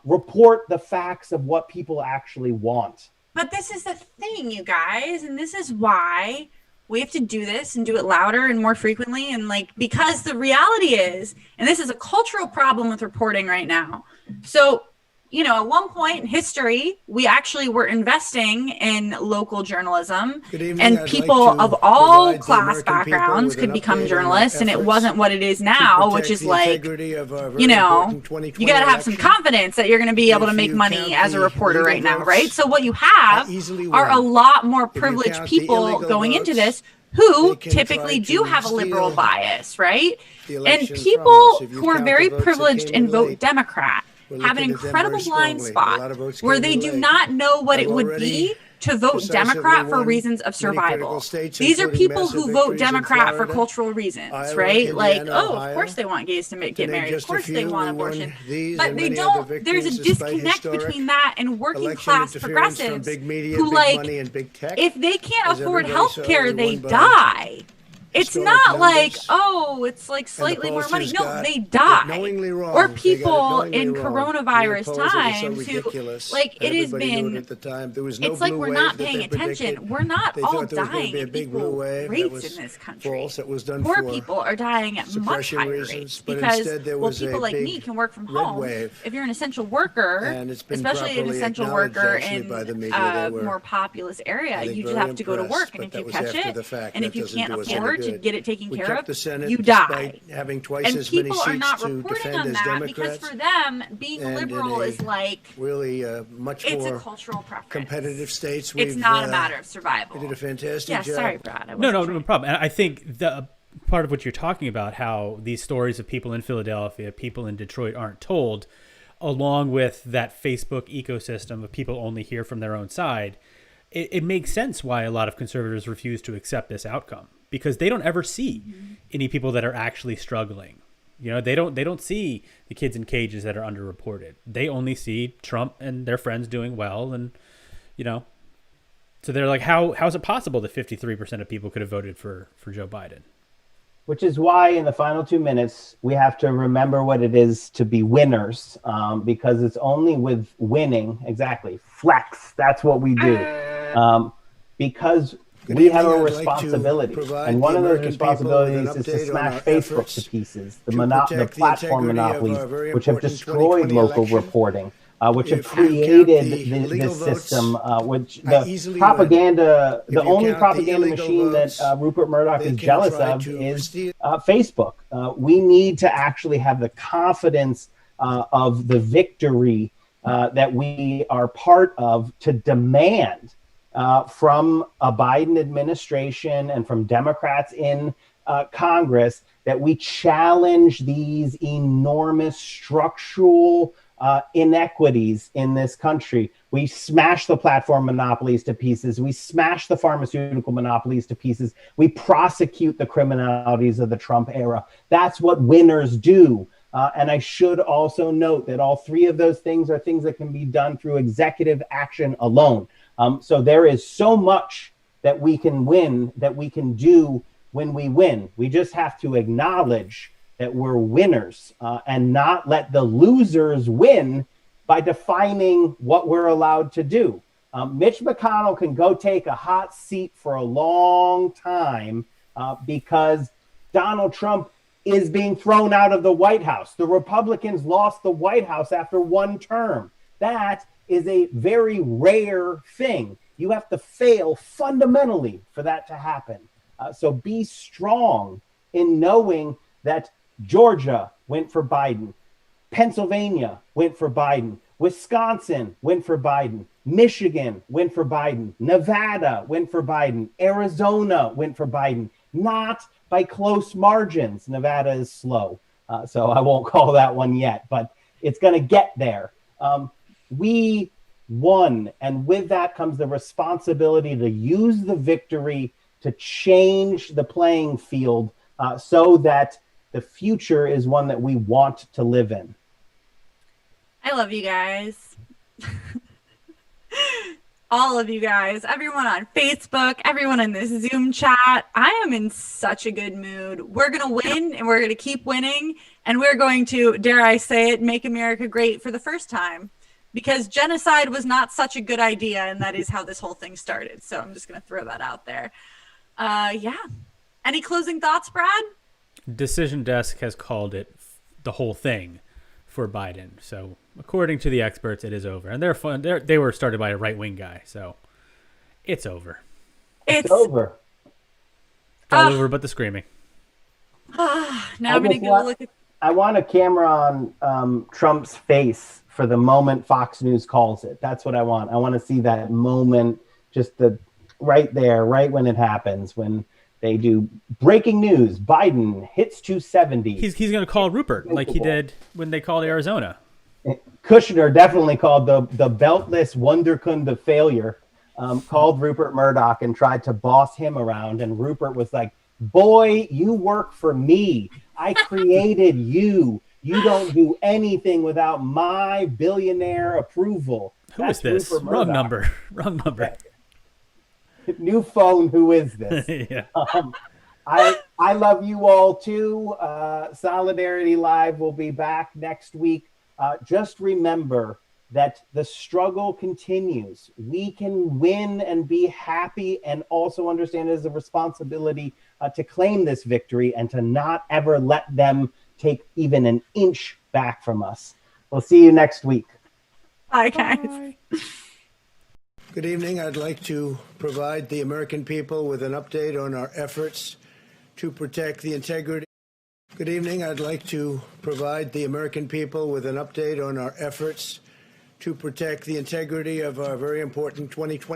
Report the facts of what people actually want. But this is the thing, you guys, and this is why We have to do this and do it louder and more frequently. And like, because the reality is, and this is a cultural problem with reporting right now. So, you know, at one point in history, we actually were investing in local journalism, and people of all class backgrounds could become journalists, and it wasn't what it is now, which is like, you know, you got to have some confidence that you're going to be able to make money as a reporter right now, right? So what you have are a lot more privileged people going into this who typically do have a liberal bias, right? And people who are very privileged and vote Democrat have an incredible blind spot where they do not know what it would be to vote Democrat for reasons of survival. These are people who vote Democrat for cultural reasons, right? Like, oh, of course they want gays to get married. Of course they want abortion. But they don't, there's a disconnect between that and working class progressives who, like, if they can't afford health care, they die. It's not like, oh, it's like slightly more money. No, they die. Or people in coronavirus times who, like, it has been, it's like we're not paying attention. We're not all dying at equal rates in this country. Poor people are dying at much higher rates because, well, people like me can work from home. If you're an essential worker, especially an essential worker in a more populous area, you just have to go to work. And if you catch it, and if you can't afford to get it taken care of, you die. And people are not reporting on that because for them, being liberal is like, really much it's more a cultural preference. Competitive states. It's not a matter of survival. You did a fantastic job. Sorry, Brad. No problem. And I think the part of what you're talking about, how these stories of people in Philadelphia, people in Detroit aren't told, along with that Facebook ecosystem of people only hear from their own side, it makes sense why a lot of conservatives refuse to accept this outcome. Because they don't ever see any people that are actually struggling. You know, they don't see the kids in cages that are underreported. They only see Trump and their friends doing well, and you know, so they're like, how is it possible that 53% of people could have voted for Joe Biden? Which is why in the final 2 minutes we have to remember what it is to be winners, because it's only with winning, exactly, flex. That's what we do, because we have a responsibility, and one of those responsibilities is to smash Facebook to pieces, the platform monopolies, which have destroyed local reporting, which have created this system, which the propaganda, the only propaganda machine that Rupert Murdoch is jealous of is Facebook. We need to actually have the confidence of the victory that we are part of to demand from a Biden administration and from Democrats in Congress that we challenge these enormous structural inequities in this country. We smash the platform monopolies to pieces. We smash the pharmaceutical monopolies to pieces. We prosecute the criminalities of the Trump era. That's what winners do. And I should also note that all three of those things are things that can be done through executive action alone. So there is so much that we can win, that we can do when we win. We just have to acknowledge that we're winners and not let the losers win by defining what we're allowed to do. Mitch McConnell can go take a hot seat for a long time because Donald Trump is being thrown out of the White House. The Republicans lost the White House after one term. That is a very rare thing. You have to fail fundamentally for that to happen. So be strong in knowing that Georgia went for Biden, Pennsylvania went for Biden, Wisconsin went for Biden, Michigan went for Biden, Nevada went for Biden, Arizona went for Biden, not by close margins. Nevada is slow, so I won't call that one yet, but it's going to get there. We won, and with that comes the responsibility to use the victory to change the playing field so that the future is one that we want to live in. I love you guys. All of you guys, everyone on Facebook, everyone in this Zoom chat. I am in such a good mood. We're going to win, and we're going to keep winning, and we're going to, dare I say it, make America great for the first time. Because genocide was not such a good idea, and that is how this whole thing started. So I'm just going to throw that out there. Yeah. Any closing thoughts, Brad? Decision Desk has called it the whole thing for Biden. So according to the experts, it is over. And they're fun. They were started by a right-wing guy. So it's over. It's over. It's all over but the screaming. Now I'm going to go look at... I want a camera on Trump's face for the moment Fox News calls it. That's what I want. I want to see that moment, just right there, right when it happens, when they do breaking news. Biden hits 270. He's going to call Rupert like he did when they called Arizona. Kushner definitely called the beltless wunderkind of failure. Called Rupert Murdoch and tried to boss him around. And Rupert was like, boy, you work for me. I created you. You don't do anything without my billionaire approval. Who is this? Wrong number. Wrong number. New phone. Who is this? Yeah. I love you all too. Solidarity Live will be back next week. Just remember that the struggle continues. We can win and be happy, and also understand it as a responsibility to claim this victory and to not ever let them take even an inch back from us. We'll see you next week. Bye, guys. Good evening. I'd like to provide the American people with an update on our efforts to protect the integrity. Good evening. I'd like to provide the American people with an update on our efforts to protect the integrity of our very important 2020